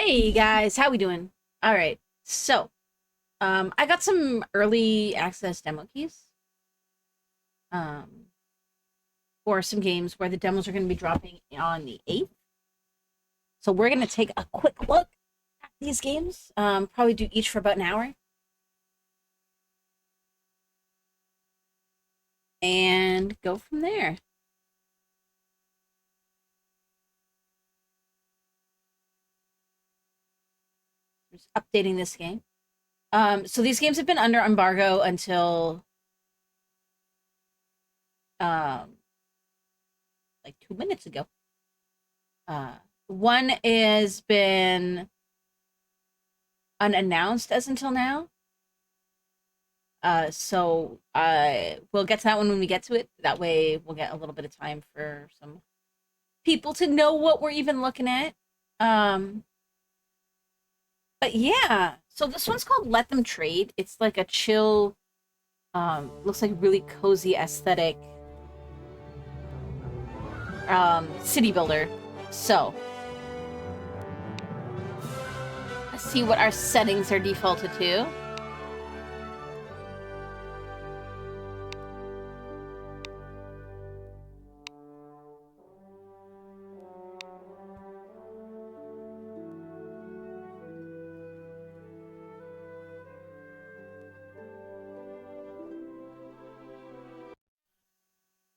Hey guys, how we doing? All right. So, I got some early access demo keys um for some games where the demos are going to be dropping on the 8th. So, we're going to take a quick look at these games. Probably do each for about an hour and go from there. Just updating this game. So these games have been under embargo until um like 2 minutes ago. One has been unannounced as until now. We'll get to that one when we get to it. That way we'll get a little bit of time for some people to know what we're even looking at. Um, but yeah, so this one's called Let Them Trade. It's like a chill, looks like really cozy aesthetic, city builder. So let's see what our settings are defaulted to.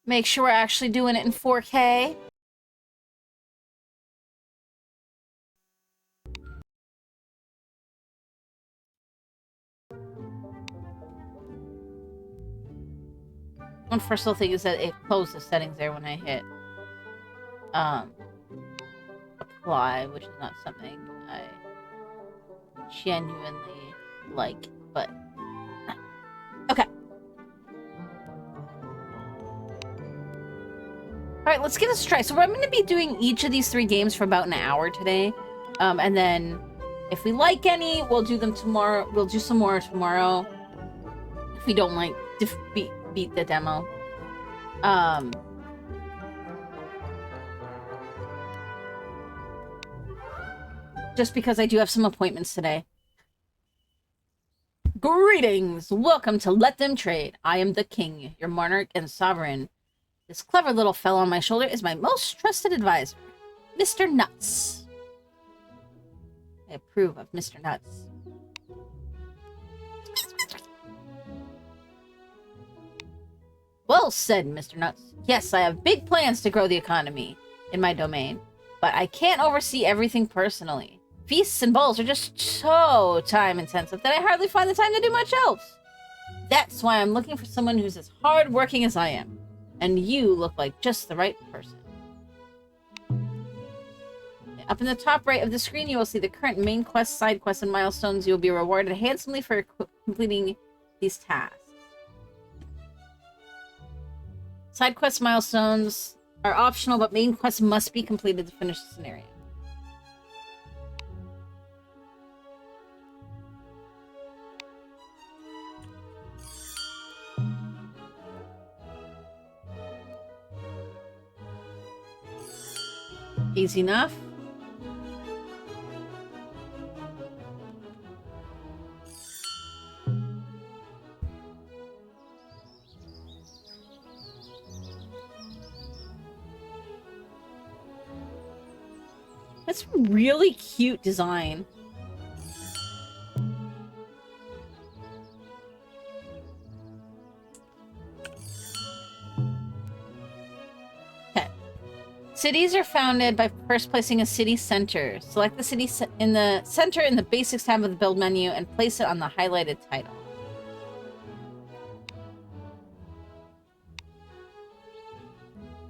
Make sure we're actually doing it in 4K. One first little thing is that it closed the settings there when I hit um apply, which is not something I genuinely like, but okay. All right, let's give this a try. So I'm going to be doing each of these 3 games for about an hour today, and then if we like any, we'll do them tomorrow. We'll do some more tomorrow. If we don't like, beat the demo. Just because I do have some appointments today. Greetings! Welcome to Let Them Trade. I am the king, your monarch and sovereign. This clever little fellow on my shoulder is my most trusted advisor, Mr. Nuts. I approve of Mr. Nuts. Well said, Mr. Nuts. Yes, I have big plans to grow the economy in my domain, but I can't oversee everything personally. Feasts and balls are just so time-intensive that I hardly find the time to do much else. That's why I'm looking for someone who's as hard-working as I am. And you look like just the right person. Up in the top right of the screen, you will see the current main quest, side quests, and milestones. You will be rewarded handsomely for completing these tasks. Side quest milestones are optional, but main quests must be completed to finish the scenario. Easy enough. That's really cute design. Cities are founded by first placing a city center. Select the city in the center in the Basics tab of the build menu and place it on the highlighted title.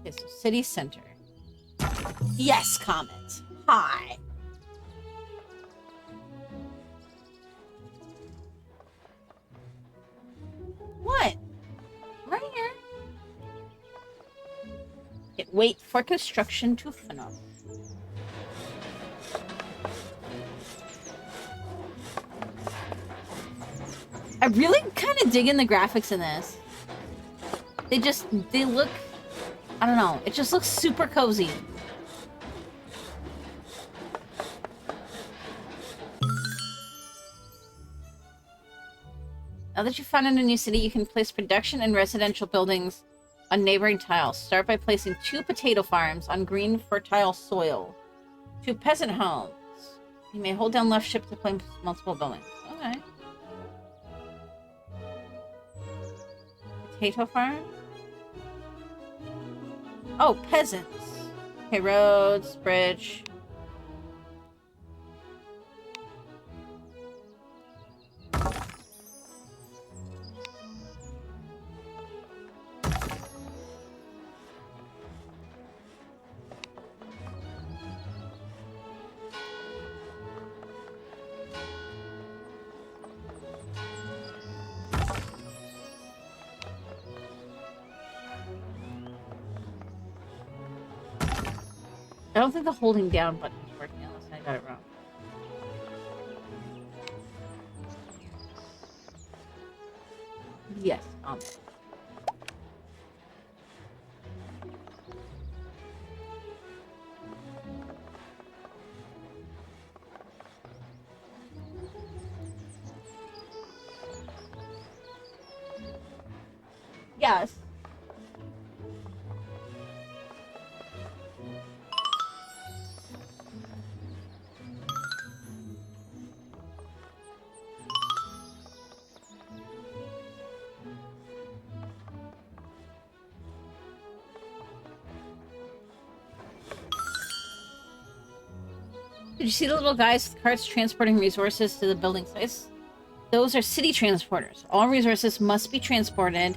Okay, so city center. Yes, Comet. Hi. What? Right here. Wait for construction to finish. I really kind of dig in the graphics in this. They look, I don't know, it just looks super cozy. Now that you've founded a new city, you can place production and residential buildings on neighboring tiles. Start by placing 2 potato farms on green, fertile soil. 2 peasant homes. You may hold down left shift to place multiple buildings. Okay. Potato farm? Oh, peasants. Okay, roads, bridge. I don't think the holding down button is working unless I got it wrong. Yes, Yes. Did you see the little guys with carts transporting resources to the building sites? Those are city transporters. All resources must be transported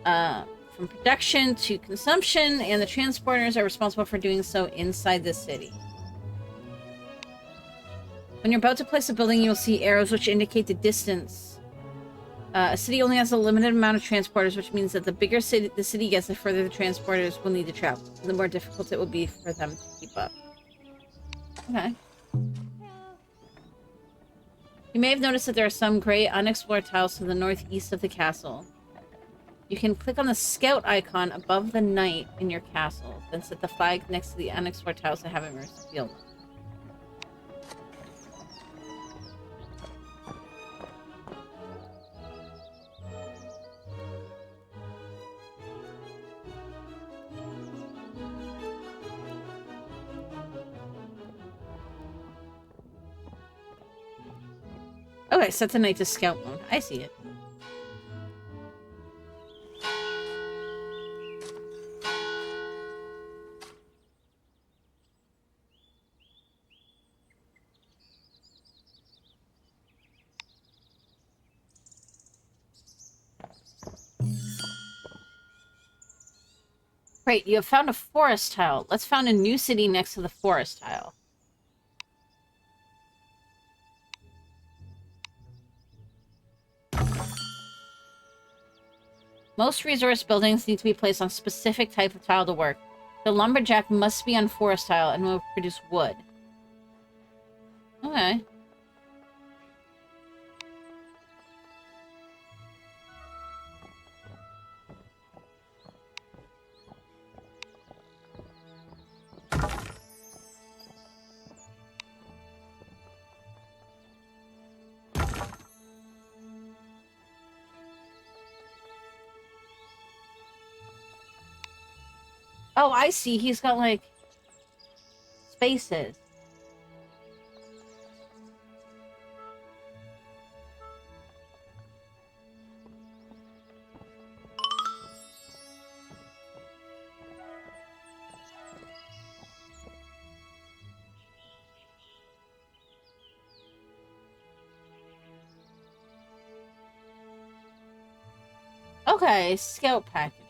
from production to consumption, and the transporters are responsible for doing so inside the city. When you're about to place a building, you'll see arrows which indicate the distance. A city only has a limited amount of transporters, which means that the bigger the city gets, the further the transporters will need to travel, and the more difficult it will be for them to keep up. Okay. You may have noticed that there are some gray unexplored tiles to the northeast of the castle. You can click on the scout icon above the knight in your castle, then set the flag next to the unexplored tiles that haven't revealed. Okay, set the knight to scout mode. I see it. Great, you have found a forest tile. Let's found a new city next to the forest tile. Most resource buildings need to be placed on specific type of tile to work. The lumberjack must be on forest tile and will produce wood. Okay. Oh, I see. He's got, like, spaces. Okay, scout packages.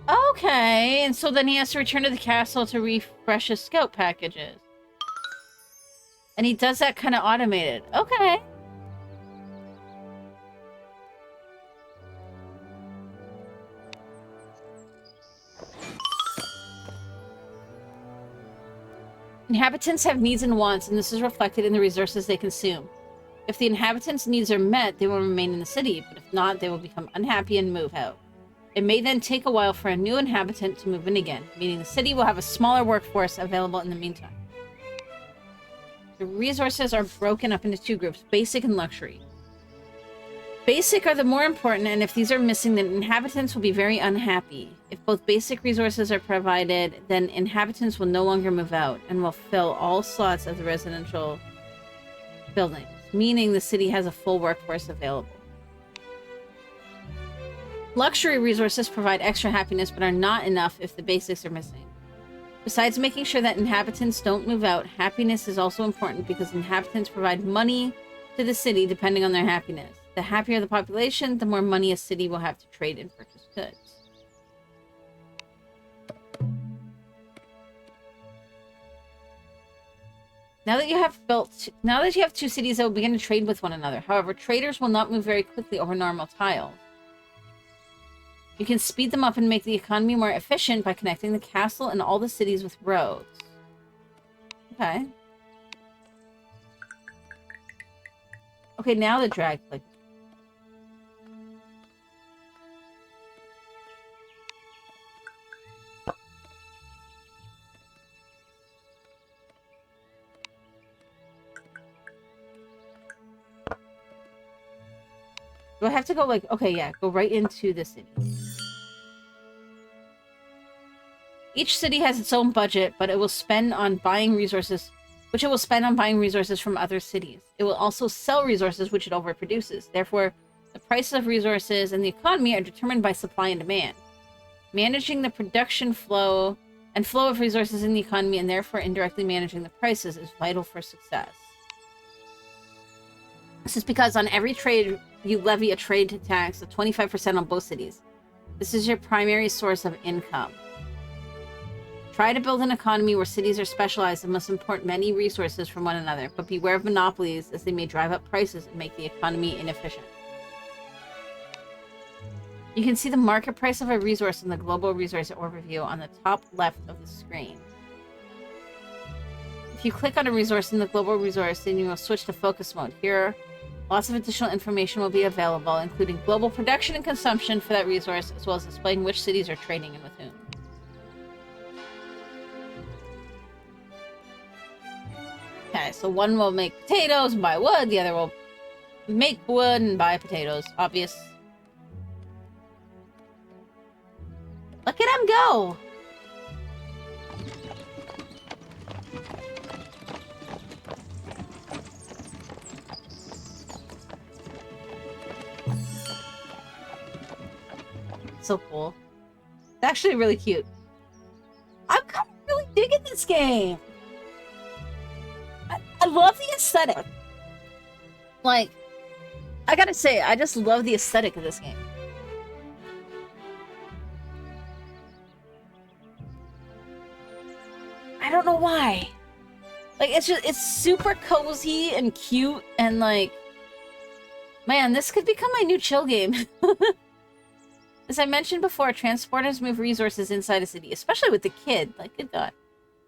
Okay, and so then he has to return to the castle to refresh his scout packages. And he does that kind of automated. Okay. Inhabitants have needs and wants, and this is reflected in the resources they consume. If the inhabitants' needs are met, they will remain in the city, but if not, they will become unhappy and move out. It may then take a while for a new inhabitant to move in again, meaning the city will have a smaller workforce available in the meantime. The resources are broken up into two groups, basic and luxury. Basic are the more important, and if these are missing, then inhabitants will be very unhappy. If both basic resources are provided, then inhabitants will no longer move out and will fill all slots of the residential buildings, meaning the city has a full workforce available. Luxury resources provide extra happiness, but are not enough if the basics are missing. Besides making sure that inhabitants don't move out, happiness is also important because inhabitants provide money to the city depending on their happiness. The happier the population, the more money a city will have to trade and purchase goods. Now that you have two cities that will begin to trade with one another. However, traders will not move very quickly over normal tiles. You can speed them up and make the economy more efficient by connecting the castle and all the cities with roads. Okay. Okay, now the drag click. Do I have to go like, okay, yeah, go right into the city. Each city has its own budget, but it will spend on buying resources, which it will spend on buying resources from other cities. It will also sell resources which it overproduces. Therefore, the prices of resources and the economy are determined by supply and demand. Managing the production flow and flow of resources in the economy, and therefore indirectly managing the prices, is vital for success. This is because on every trade, you levy a trade tax of 25% on both cities. This is your primary source of income. Try to build an economy where cities are specialized and must import many resources from one another, but beware of monopolies as they may drive up prices and make the economy inefficient. You can see the market price of a resource in the global resource overview on the top left of the screen. If you click on a resource in the global resource, then you will switch to focus mode. Here, lots of additional information will be available, including global production and consumption for that resource, as well as displaying which cities are trading and with whom. Okay, so one will make potatoes and buy wood, the other will make wood and buy potatoes. Obvious. Look at him go! So cool. It's actually really cute. I'm kind of really digging this game. I love the aesthetic. Like, I gotta say, I just love the aesthetic of this game. I don't know why. Like, it's super cozy and cute and like, man, this could become my new chill game. As I mentioned before, transporters move resources inside a city, especially with the kid. Like, good God.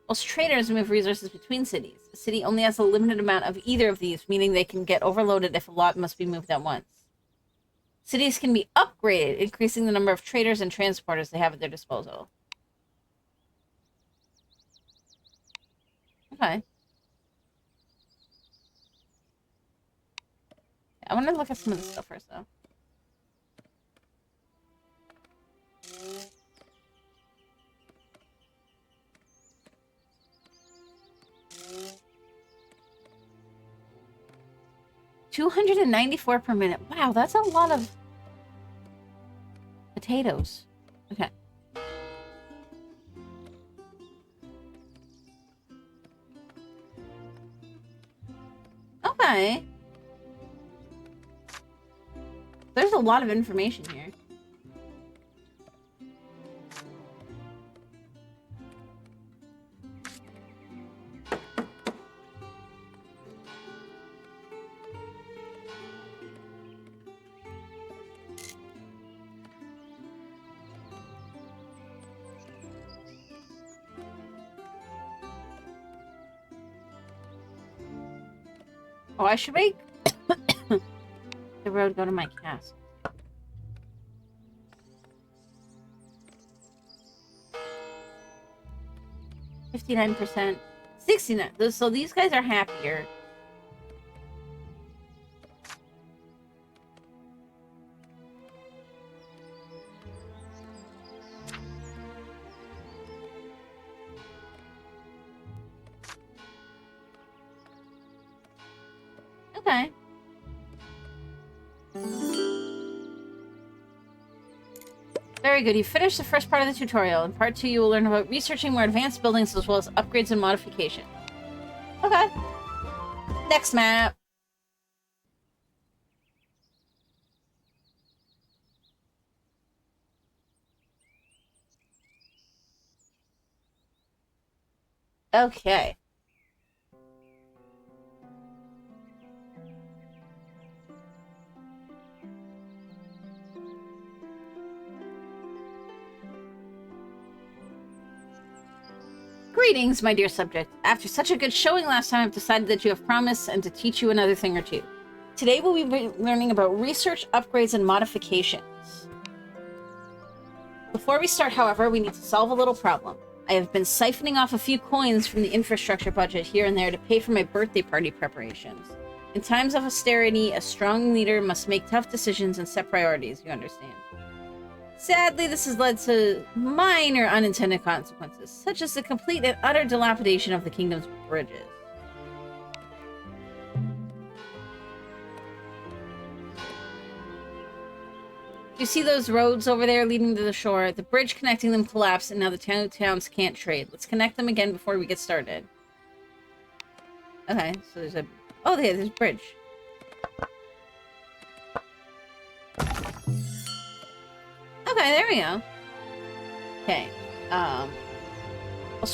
Whilst traders move resources between cities. A city only has a limited amount of either of these, meaning they can get overloaded if a lot must be moved at once. Cities can be upgraded, increasing the number of traders and transporters they have at their disposal. Okay. I want to look at some of this stuff first, though. $294 per minute. Wow, that's a lot of potatoes. Okay. Okay. There's a lot of information here. Oh, I should make the road go to my castle. 59%. 69. So these guys are happier. Okay. Very good. You finished the first part of the tutorial. In part 2, you will learn about researching more advanced buildings as well as upgrades and modifications. Okay. Next map. Okay. Greetings, my dear subject. After such a good showing last time, I've decided that you have promised and to teach you another thing or two. Today we'll be learning about research, upgrades, and modifications. Before we start, however, we need to solve a little problem. I have been siphoning off a few coins from the infrastructure budget here and there to pay for my birthday party preparations. In times of austerity, a strong leader must make tough decisions and set priorities, you understand. Sadly, this has led to minor unintended consequences, such as the complete and utter dilapidation of the kingdom's bridges. You see those roads over there leading to the shore? The bridge connecting them collapsed, and now the two towns can't trade. Let's connect them again before we get started. Okay, so there's a... Oh, there's a bridge. Okay, there we go. Okay. Well,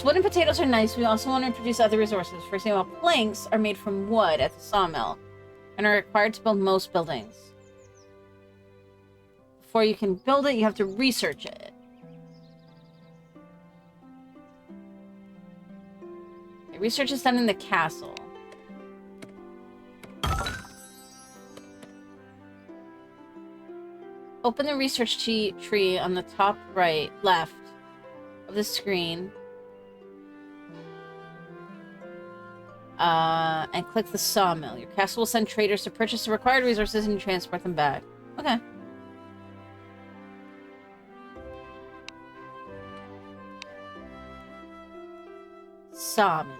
wood and potatoes are nice. We also want to introduce other resources. For example, planks are made from wood at the sawmill and are required to build most buildings. Before you can build it, you have to research it. Okay, research is done in the castle. Open the research tree on the top left of the screen. And click the sawmill. Your castle will send traders to purchase the required resources and transport them back. Okay. Sawmill.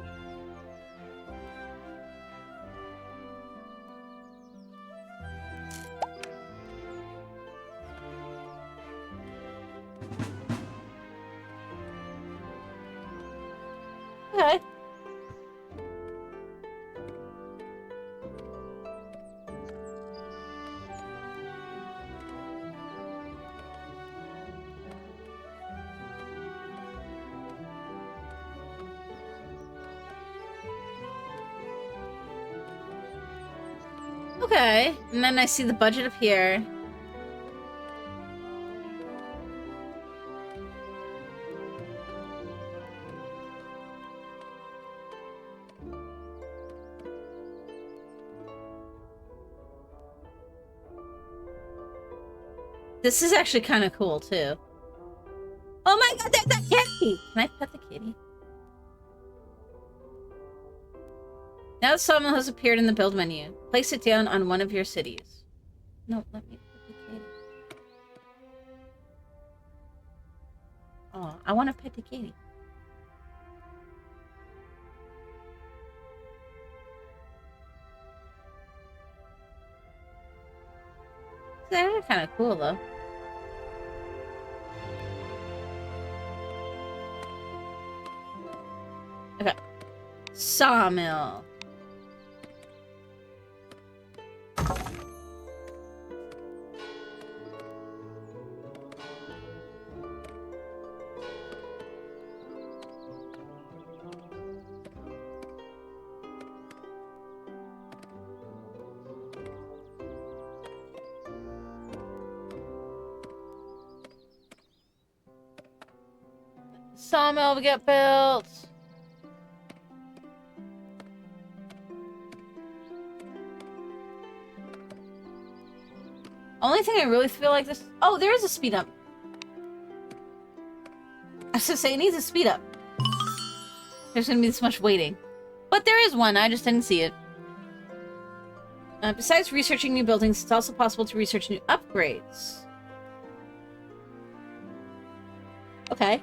Okay. Okay, and then I see the budget appear. This is actually kind of cool, too. Oh my god, there's a kitty! Can I pet the kitty? Now the sawmill has appeared in the build menu. Place it down on one of your cities. No, let me pet the kitty. Oh, I want to pet the kitty. They're kind of cool, though. Okay. Sawmill. Sawmill will get built. Only thing I really feel like this... Oh, there is a speed up. I was gonna say, it needs a speed up. There's gonna be this much waiting. But there is one, I just didn't see it. Besides researching new buildings, it's also possible to research new upgrades. Okay.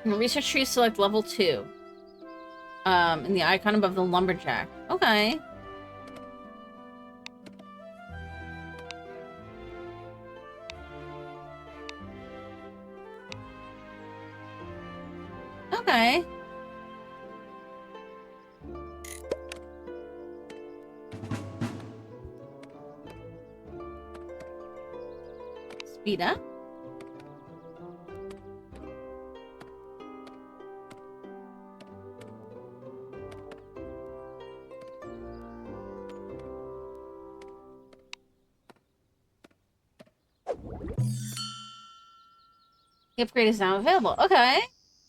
In the research tree, select level 2. In the icon above the lumberjack. Okay. Okay. Speed up. The upgrade is now available. Okay.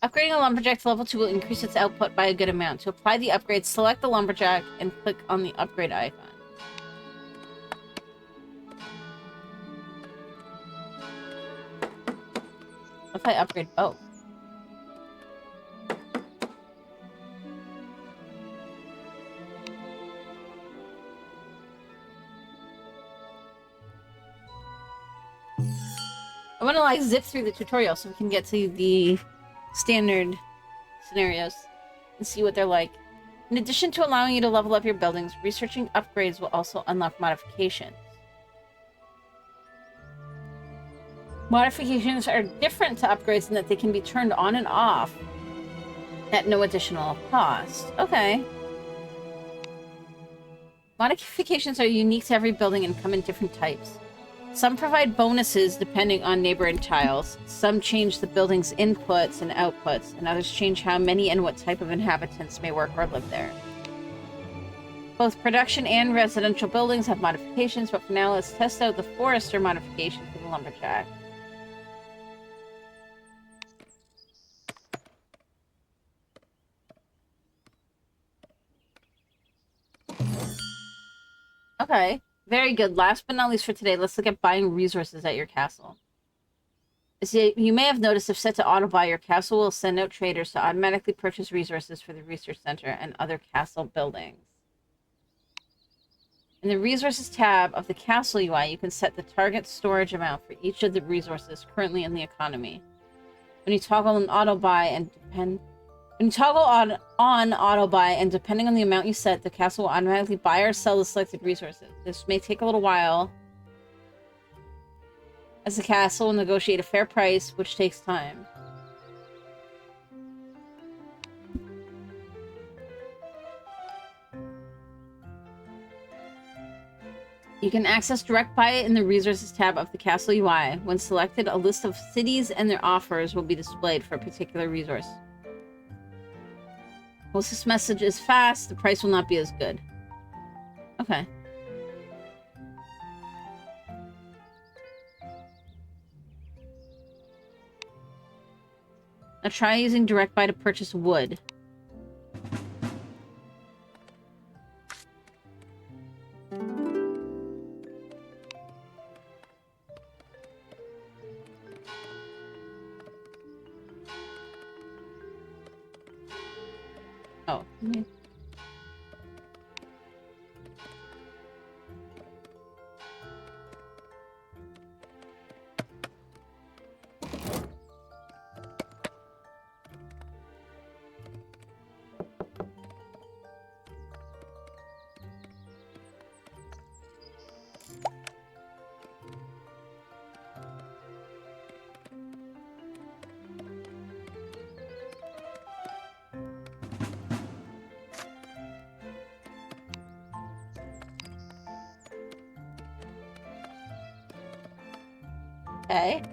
Upgrading a lumberjack to level 2 will increase its output by a good amount. To apply the upgrade, select the lumberjack and click on the upgrade icon. What if I upgrade both? I want to like zip through the tutorial so we can get to the standard scenarios and see what they're like. In addition to allowing you to level up your buildings, researching upgrades will also unlock modifications. Modifications are different to upgrades in that they can be turned on and off at no additional cost. Okay. Modifications are unique to every building and come in different types. Some provide bonuses depending on neighboring tiles. Some change the building's inputs and outputs, and others change how many and what type of inhabitants may work or live there. Both production and residential buildings have modifications, but for now let's test out the forester modification for the lumberjack. Okay. Very good. Last but not least for today, let's look at buying resources at your castle. See, you may have noticed if set to auto buy, your castle will send out traders to automatically purchase resources for the research center and other castle buildings. In the resources tab of the castle UI, you can set the target storage amount for each of the resources currently in the economy. When you toggle on auto buy and on auto buy, and depending on the amount you set, the castle will automatically buy or sell the selected resources. This may take a little while, as the castle will negotiate a fair price, which takes time. You can access direct buy in the resources tab of the castle UI. When selected, a list of cities and their offers will be displayed for a particular resource. Once this message is fast, the price will not be as good. Okay. Now try using direct buy to purchase wood. Oh. Mm-hmm. Okay.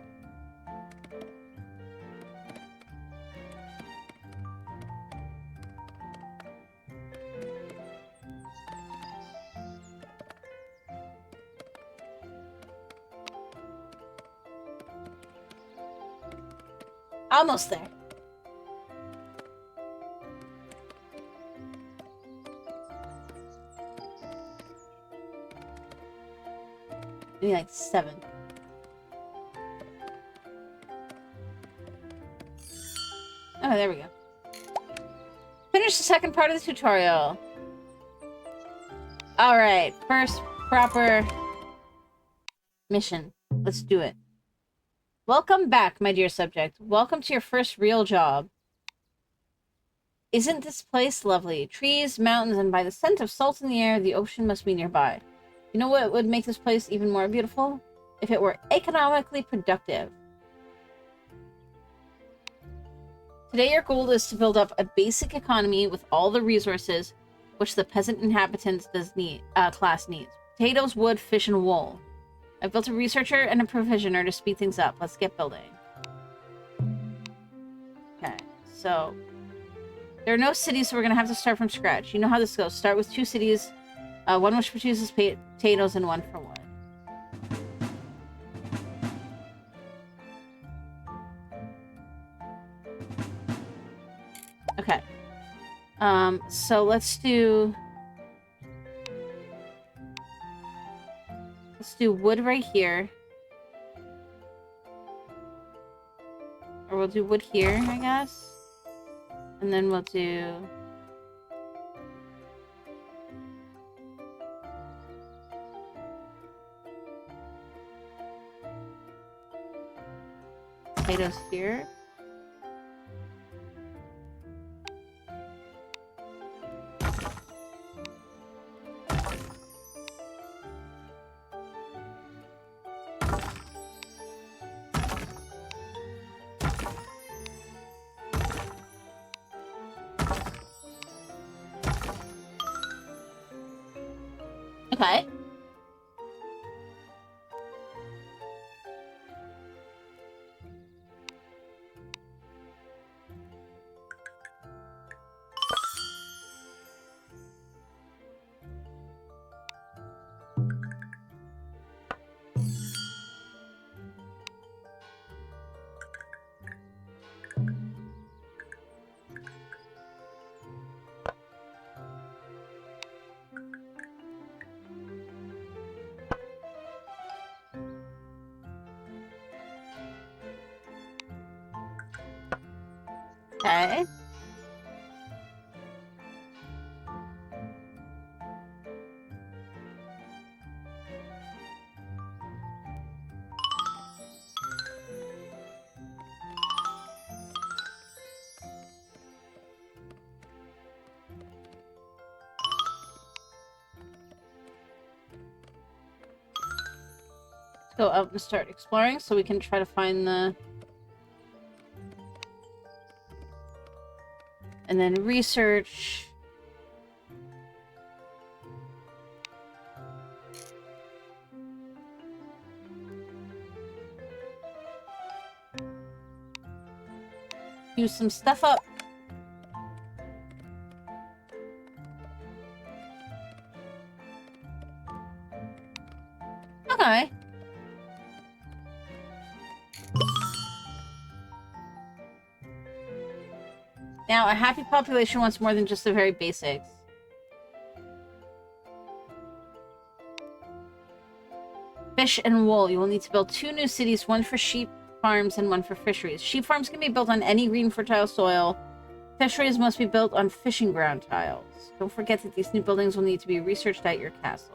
Almost there. Maybe like 7. Oh, there we go. Finish the second part of the tutorial. Alright, first proper mission. Let's do it. Welcome back, my dear subject. Welcome to your first real job. Isn't this place lovely? Trees, mountains, and by the scent of salt in the air, the ocean must be nearby. You know what would make this place even more beautiful? If it were economically productive. Today your goal is to build up a basic economy with all the resources which the peasant inhabitants class needs. Potatoes, wood, fish, and wool. I've built a researcher and a provisioner to speed things up. Let's get building. Okay, so there are no cities, so we're going to have to start from scratch. You know how this goes. Start with 2 cities, one which produces potatoes and one for wood. Okay. So let's do wood right here. Or we'll do wood here, I guess. And then we'll do potatoes here. Okay. Okay. Let's go out and start exploring so we can try to find the... And then research. Use some stuff up. Okay. Now, a happy population wants more than just the very basics. Fish and wool. You will need to build 2 new cities, one for sheep farms and one for fisheries. Sheep farms can be built on any green, fertile soil. Fisheries must be built on fishing ground tiles. Don't forget that these new buildings will need to be researched at your castle.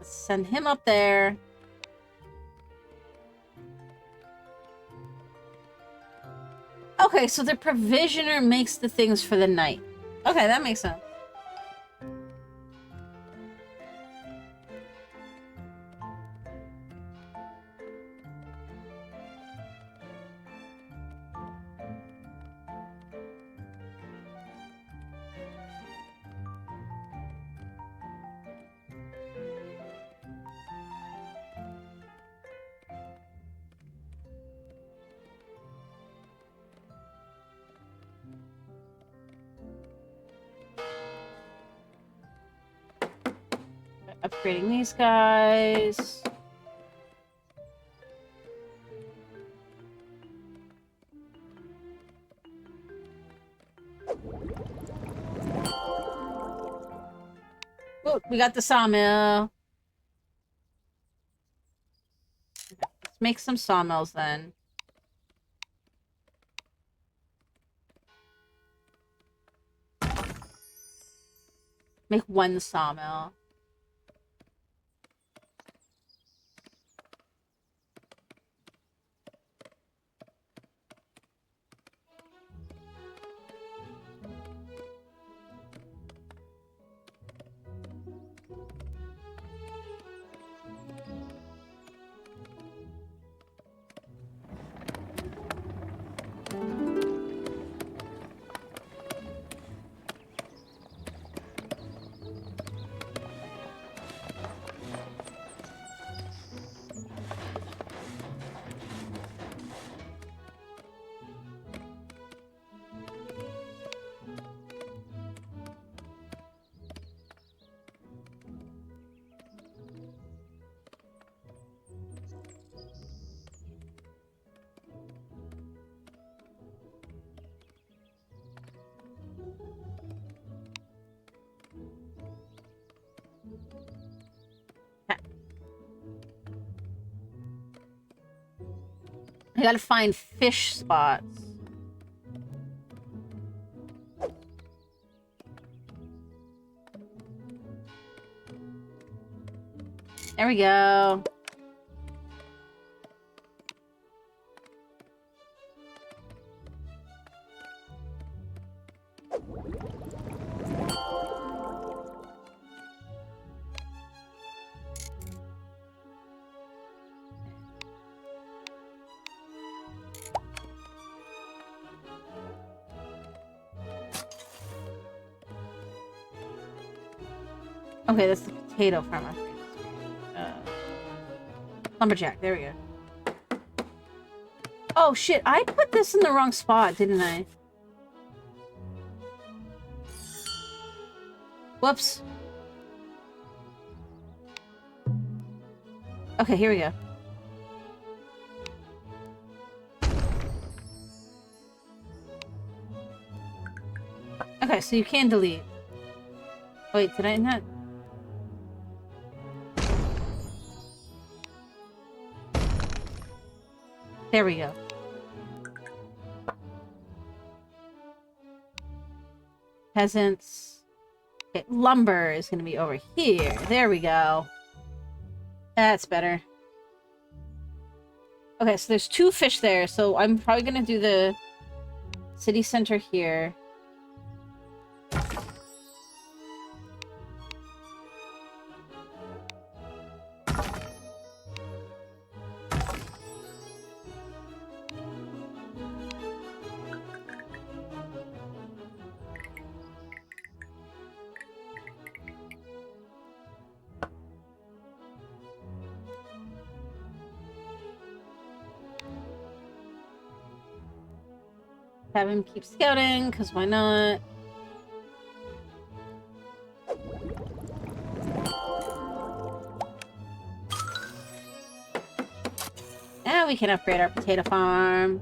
Send him up there. Okay, so the provisioner makes the things for the night. Okay, that makes sense. Upgrading these guys. Oh, we got the sawmill. Let's make some sawmills then. Make one sawmill. I gotta find fish spots. There we go. Okay, that's the potato farmer. Lumberjack, there we go. Oh shit, I put this in the wrong spot, didn't I? Whoops. Okay, here we go. Okay, so you can delete. Wait, did I not? There we go. Peasants. Okay, lumber is going to be over here. There we go. That's better. Okay, so there's 2 fish there, so I'm probably going to do the city center here. Have him keep scouting, because why not? Now we can upgrade our potato farm.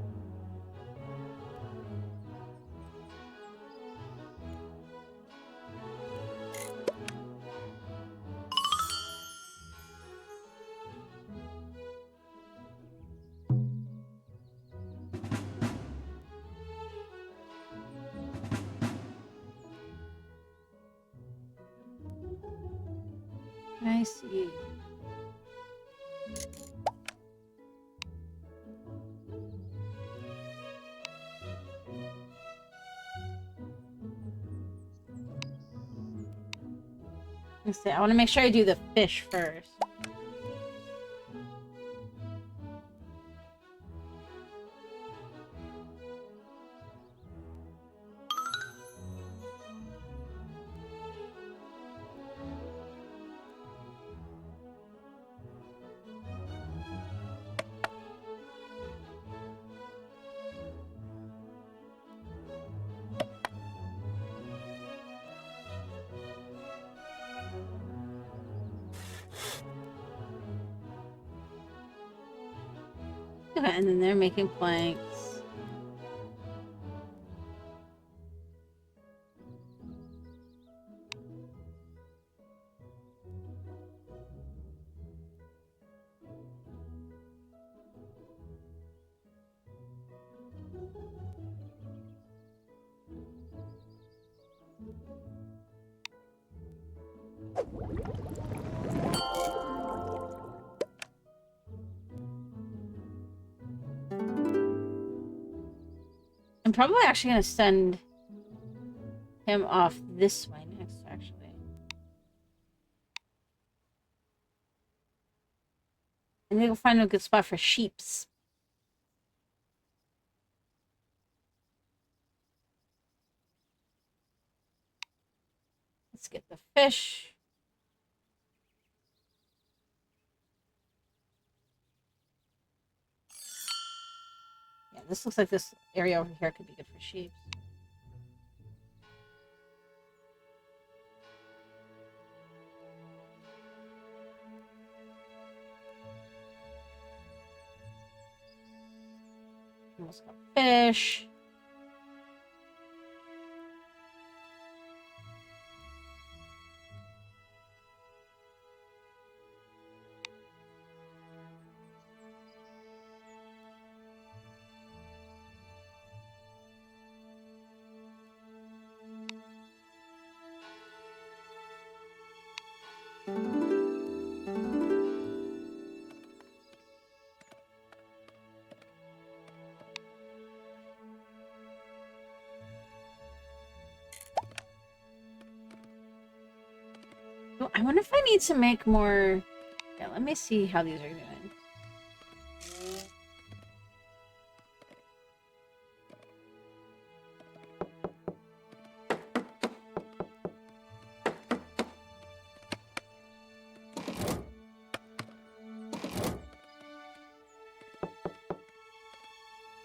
I see. Let's see. I want to make sure I do the fish first. Okay, and then they're making planks. I'm probably actually going to send him off this way next, actually. And then we'll find a good spot for sheeps. Let's get the fish. Yeah, this looks like this area over here could be good for sheep. Almost got fish. Oh, I wonder if I need to make more... Yeah, let me see how these are doing.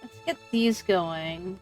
Let's get these going.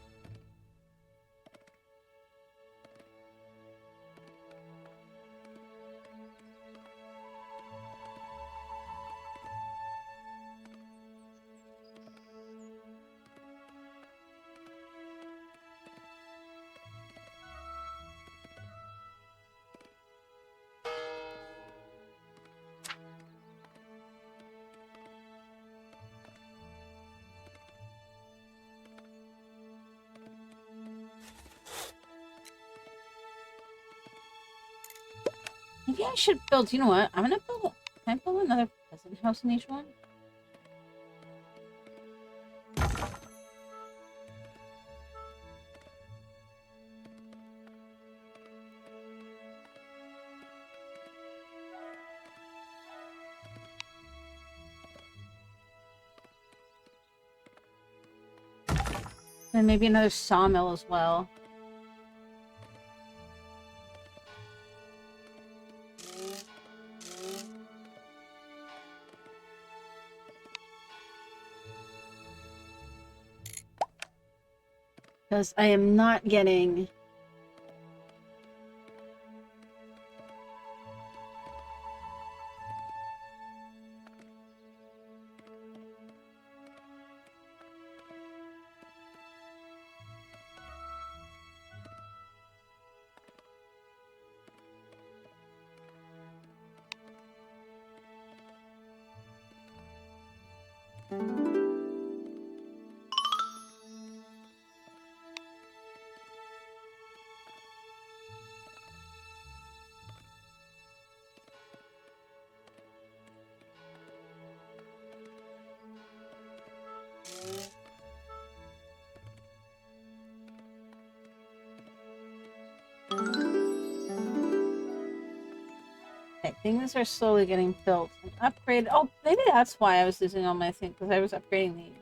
Maybe I should build... You know what? I'm gonna build... Can I build another peasant house in each one? And maybe another sawmill as well. Because I am not getting... Okay, things are slowly getting built and upgraded. Oh, maybe that's why I was losing all my things, because I was upgrading these.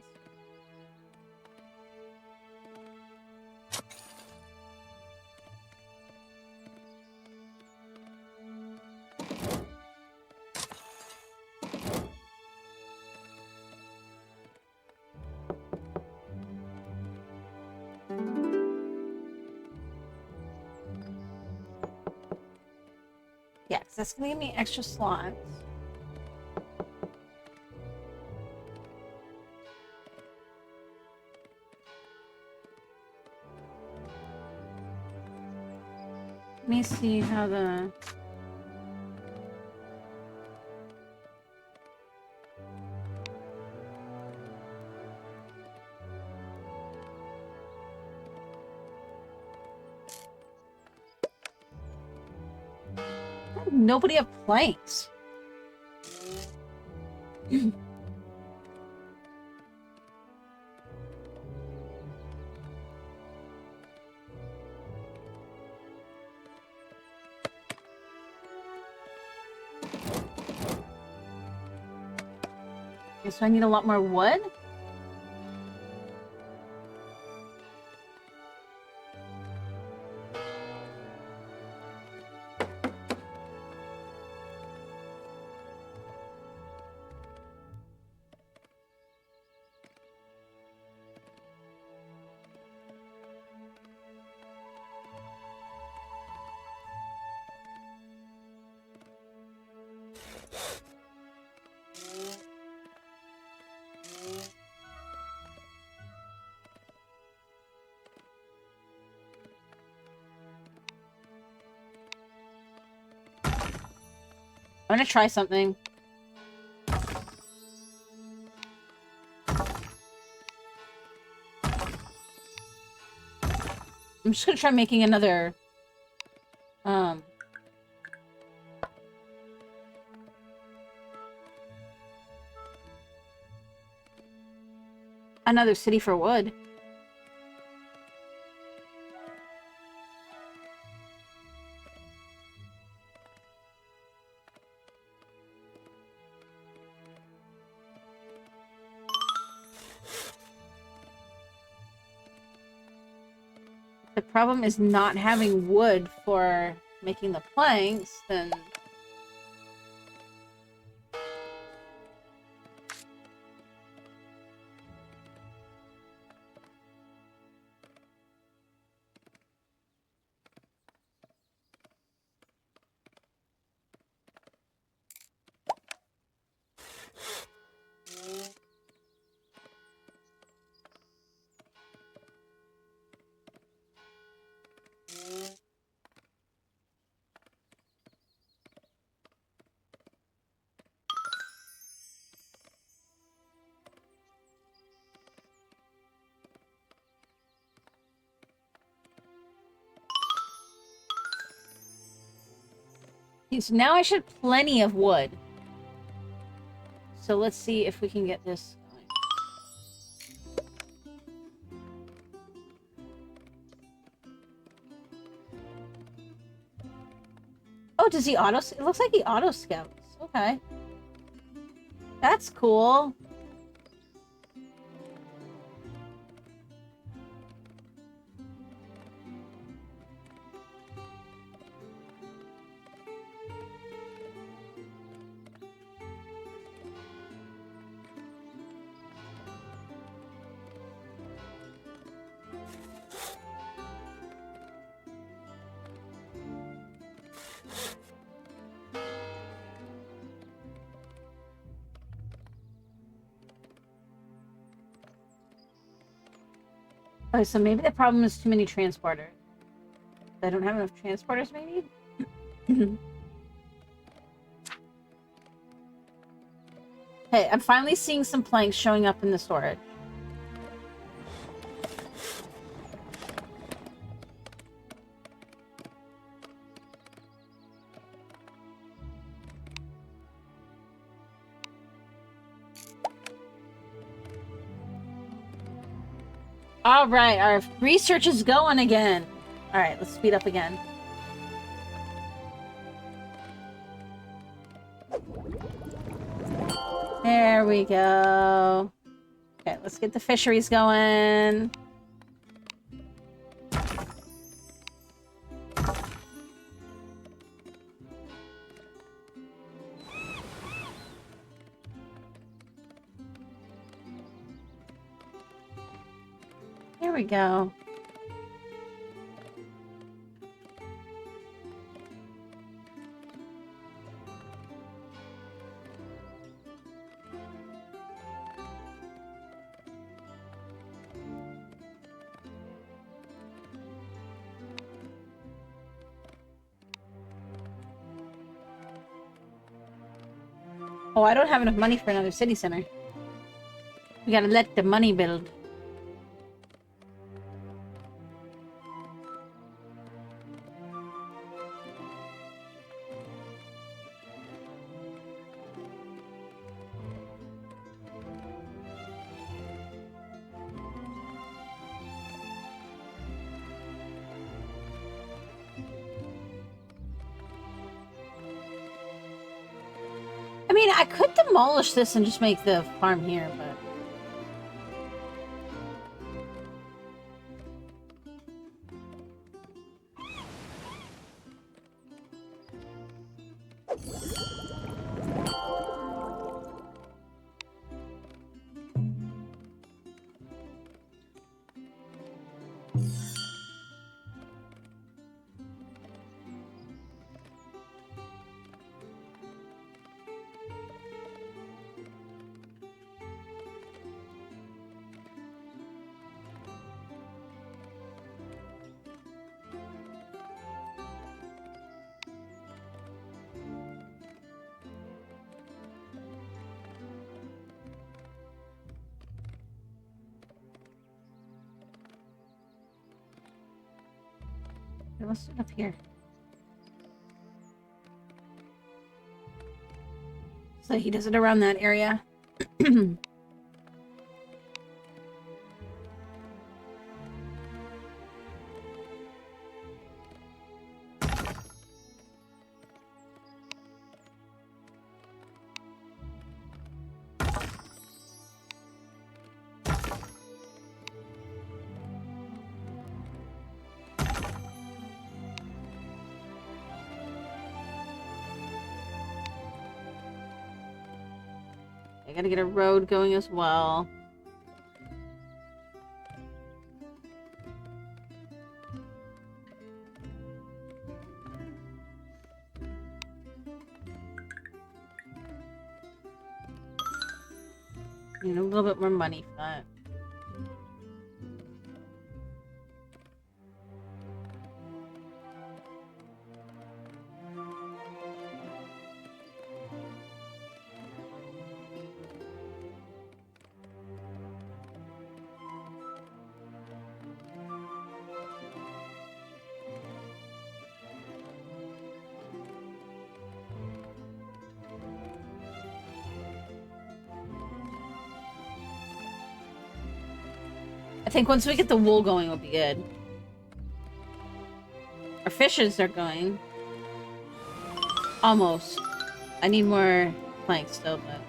Yeah, because that's going to give me extra slots. Let me see how the... Nobody have planks. Okay, so I need a lot more wood? I'm gonna try something. I'm just gonna try making another... another city for wood. The problem is not having wood for making the planks, then... So now I should have plenty of wood. So let's see if we can get this going. Oh, does he auto... It looks like he auto scouts. Okay. That's cool. Oh, so maybe the problem is too many transporters. I don't have enough transporters, maybe? Hey, I'm finally seeing some planks showing up in the storage. All right, our research is going again. All right, let's speed up again. There we go. Okay, let's get the fisheries going. There we go. Oh, I don't have enough money for another city center. We gotta let the money build. I mean, I could demolish this and just make the farm here, but... Let's do it up here. So he does it around that area. I gotta get a road going as well. Need a little bit more money for that. I think once we get the wool going, we'll be good. Our fishes are going. Almost. I need more planks still, but...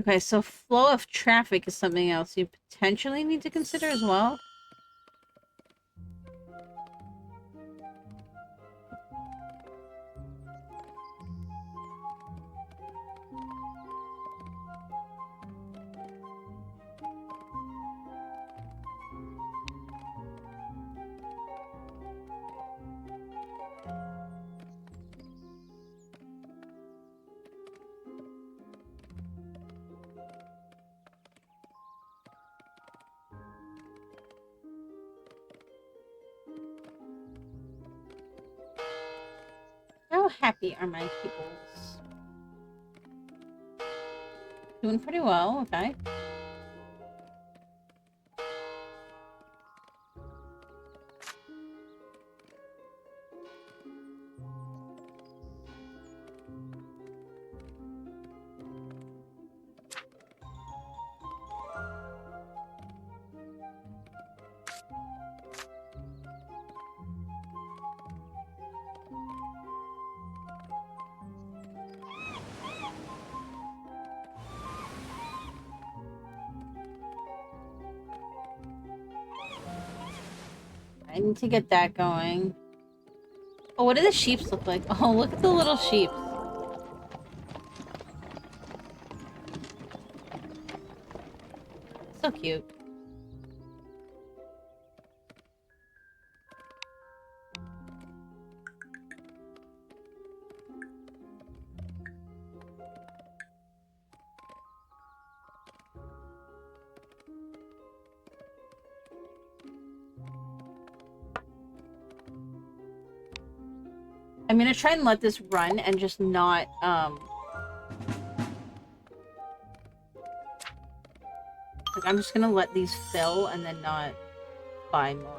Okay, so flow of traffic is something else you potentially need to consider as well. How happy are my peoples? Doing pretty well, okay. I need to get that going. Oh, what do the sheeps look like? Oh, look at the little sheep. So cute. I'm gonna try and let this run and just not, like, I'm just gonna let these fill and then not buy more.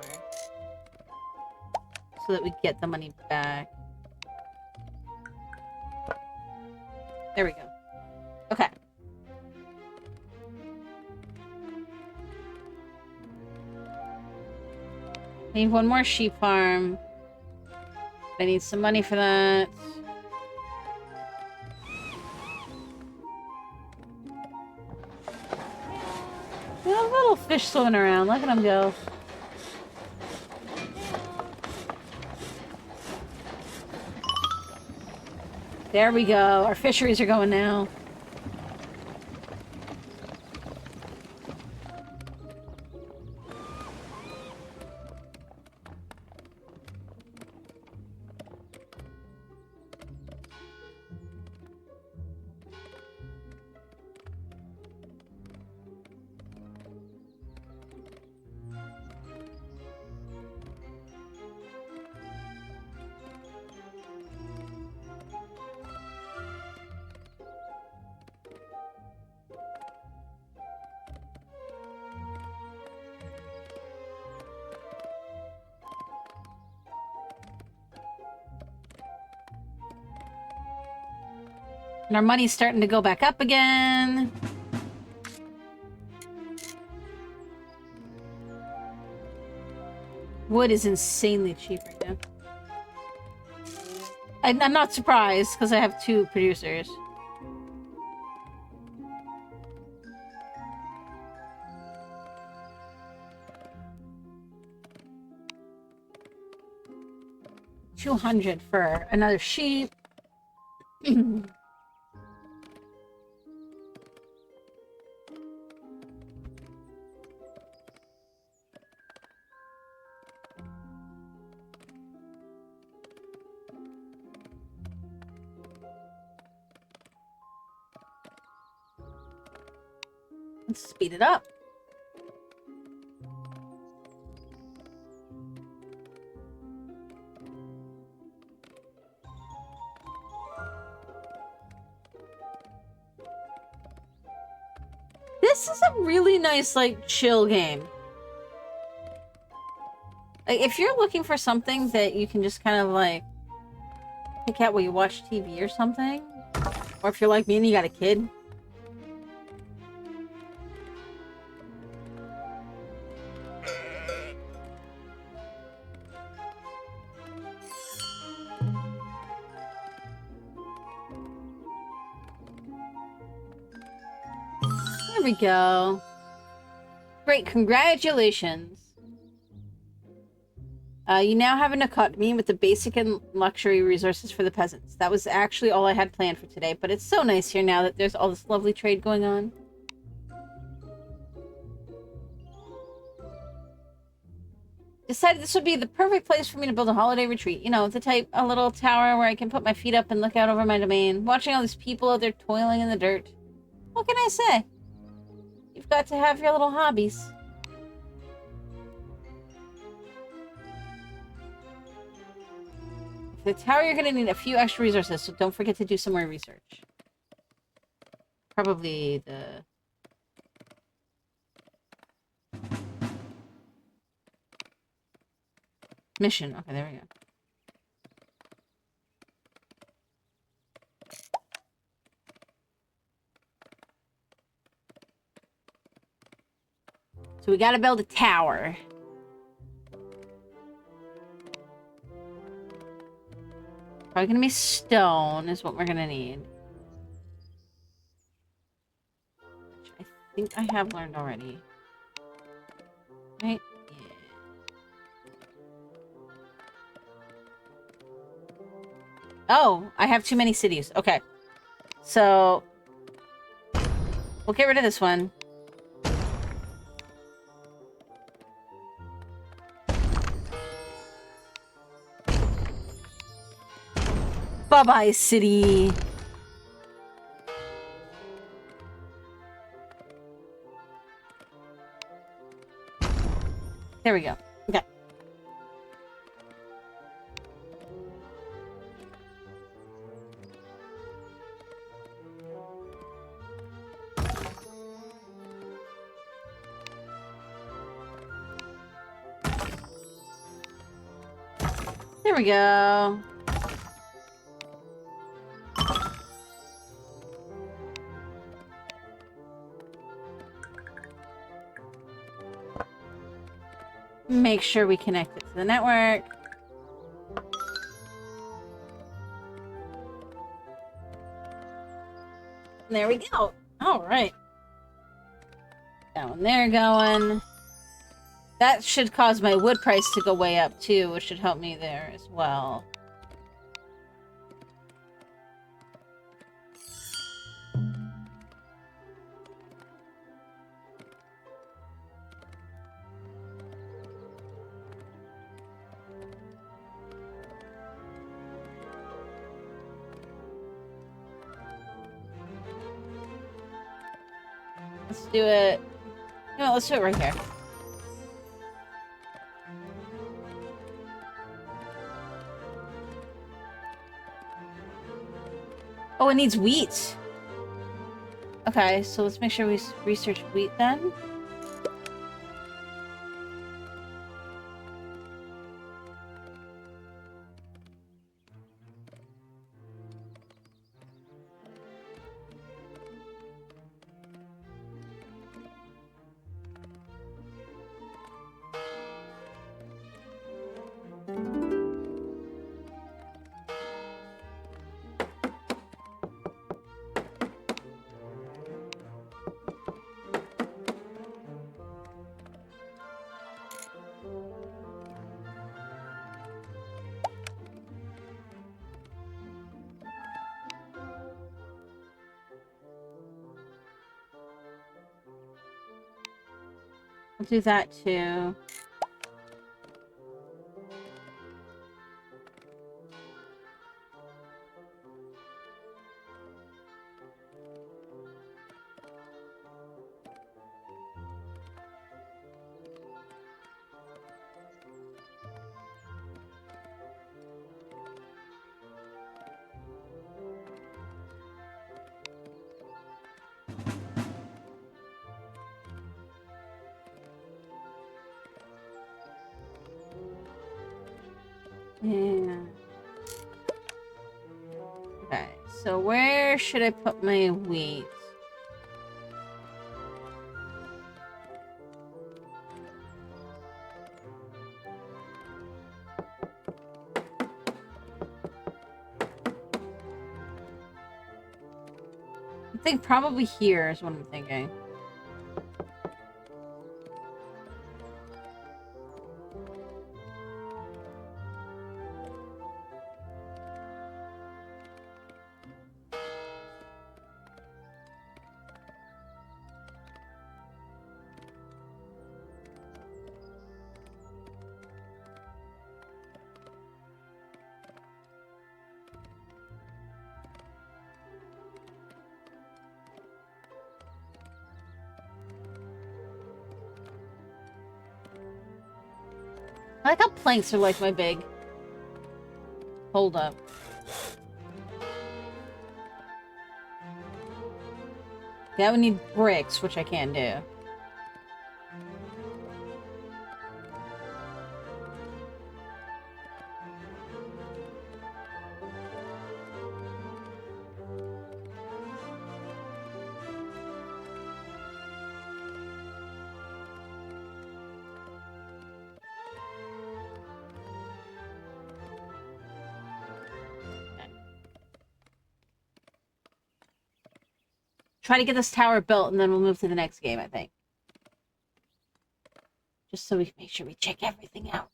So that we get the money back. There we go. Okay. I need one more sheep farm. I need some money for that. We have little fish swimming around. Look at them go. There we go. Our fisheries are going now. And our money's starting to go back up again. Wood is insanely cheap right now. I'm not surprised, because I have 2 producers. $200 for another sheep. Let's speed it up. This is a really nice, like, chill game. Like, if you're looking for something that you can just kind of, like, pick out while you watch TV or something, or if you're like me and you got a kid, there we go. Great, congratulations. You now have an economy with the basic and luxury resources for the peasants. That was actually all I had planned for today, but it's so nice here now that there's all this lovely trade going on. Decided this would be the perfect place for me to build a holiday retreat. You know, the type, a little tower where I can put my feet up and look out over my domain, watching all these people out there toiling in the dirt. What can I say? You've got to have your little hobbies. For the tower, you're going to need a few extra resources, so don't forget to do some more research. Probably the... mission. Okay, there we go. So we gotta build a tower. Probably gonna be stone is what we're gonna need. Which I think I have learned already. Right? Yeah. Oh, I have too many cities. Okay. So, we'll get rid of this one. Bye-bye, city. There we go. Okay. There we go. Make sure we connect it to the network. There we go. All right. Down there going. That should cause my wood price to go way up too, which should help me there as well. Let's do it. No, let's do it right here. Oh, it needs wheat. Okay, so let's make sure we research wheat then. We'll do that too. Yeah. Okay, so where should I put my wheat? I think probably here is what I'm thinking. I like how planks are like my big... Hold up. That would need bricks, which I can't do. Try to get this tower built, and then we'll move to the next game, I think. Just so we can make sure we check everything out.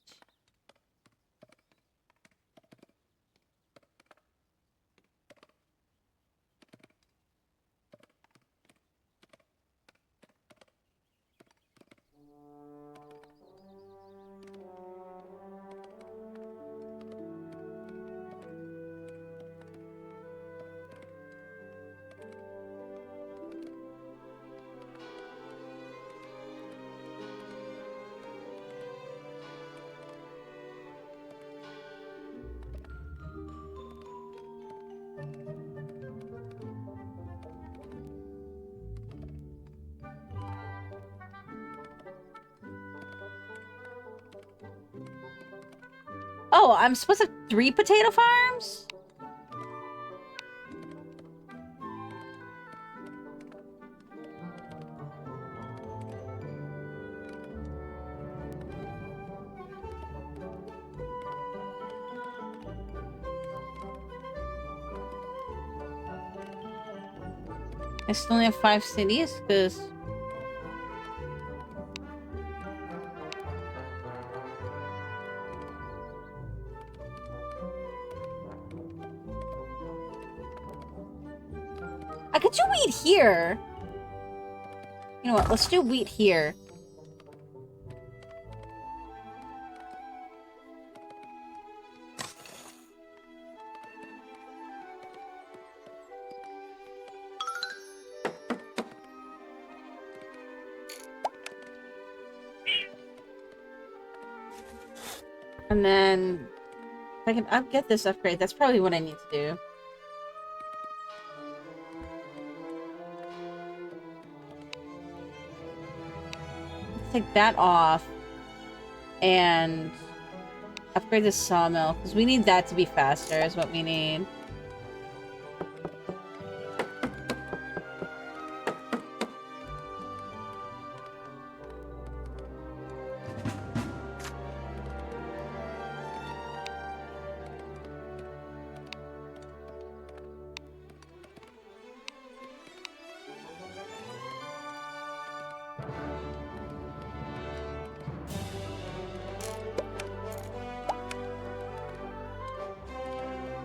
Oh, I'm supposed to have 3 potato farms? I still only have 5 cities, because... I could do wheat here. You know what? Let's do wheat here. And then... I'll get this upgrade. That's probably what I need to do. Take that off and upgrade the sawmill because we need that to be faster is what we need.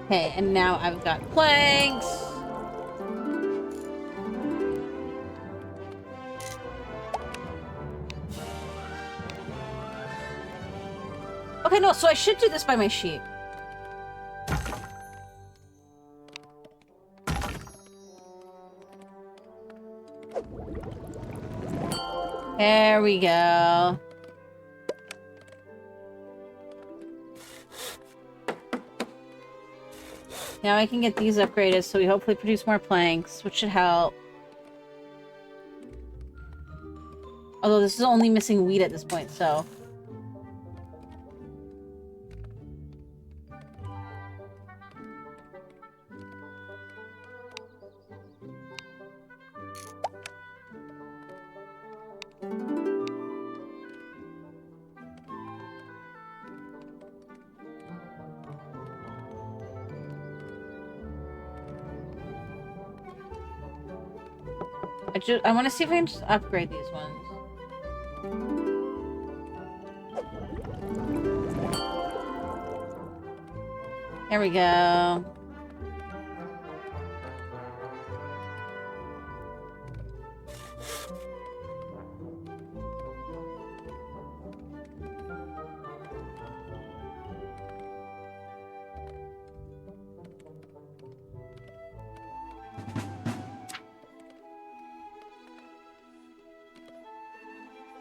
Okay, and now I've got planks. Okay, no, so I should do this by my sheep. There we go. Now I can get these upgraded, so we hopefully produce more planks, which should help. Although this is only missing wheat at this point, so... I want to see if I can just upgrade these ones. There we go.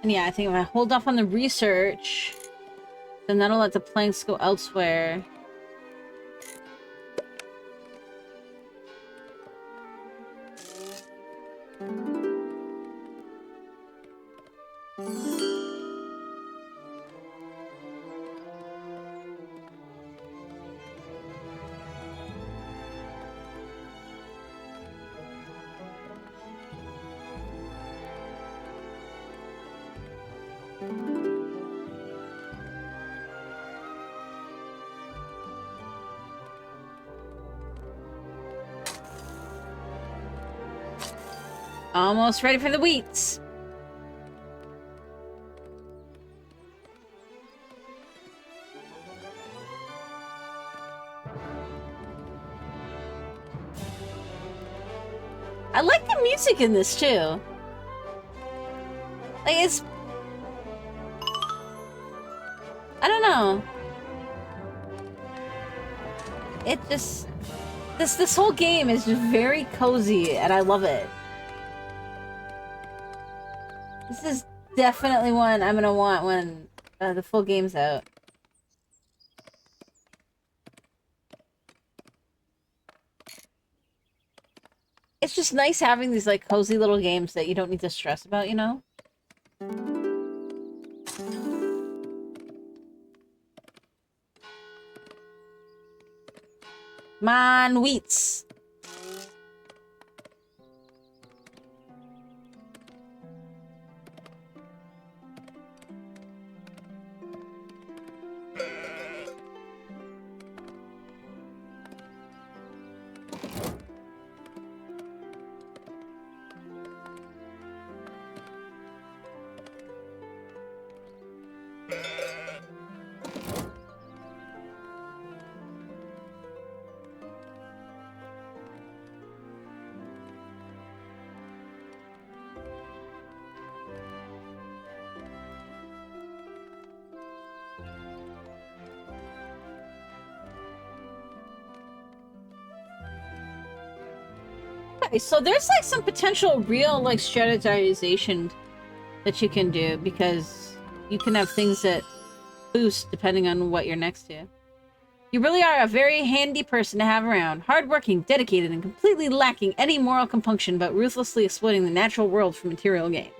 And yeah, I think if I hold off on the research, then that'll let the planks go elsewhere. Almost ready for the wheats. I like the music in this too. Like it's... I don't know. It just... This whole game is just very cozy and I love it. This is definitely one I'm gonna want when the full game's out. It's just nice having these like cozy little games that you don't need to stress about, you know? Come on, wheats. Okay, so there's like some potential real like strategization that you can do because you can have things that boost depending on what you're next to. You really are a very handy person to have around. Hardworking, dedicated, and completely lacking any moral compunction but ruthlessly exploiting the natural world for material gain.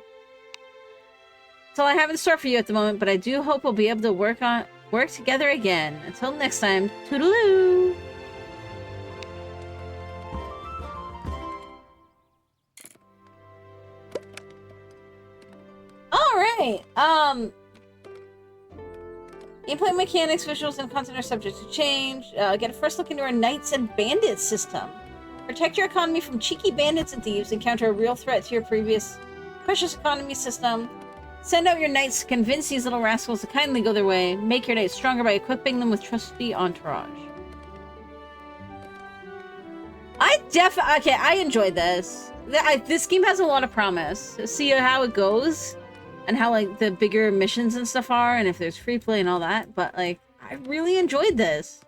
That's all I have in store for you at the moment, but I do hope we'll be able to work together again. Until next time, toodaloo! Alright, gameplay mechanics, visuals, and content are subject to change. Get a first look into our Knights and Bandits system. Protect your economy from cheeky bandits and thieves. Encounter a real threat to your previous precious economy system. Send out your knights to convince these little rascals to kindly go their way. Make your knights stronger by equipping them with trusty entourage. Okay, I enjoyed this. This game has a lot of promise. See how it goes? And how, like, the bigger missions and stuff are, and if there's free play and all that. But, like, I really enjoyed this.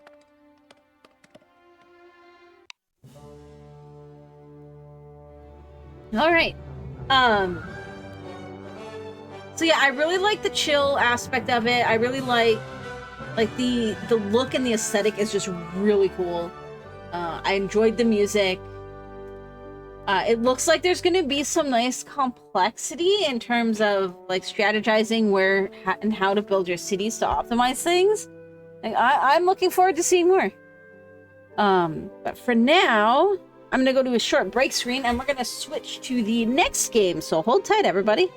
Alright. So yeah, I really like the chill aspect of it. I really like the look and the aesthetic is just really cool. I enjoyed the music. It looks like there's going to be some nice complexity in terms of like strategizing where and how to build your cities to optimize things. Like, I'm looking forward to seeing more. But for now, I'm going to go to a short break screen and we're going to switch to the next game. So hold tight, everybody.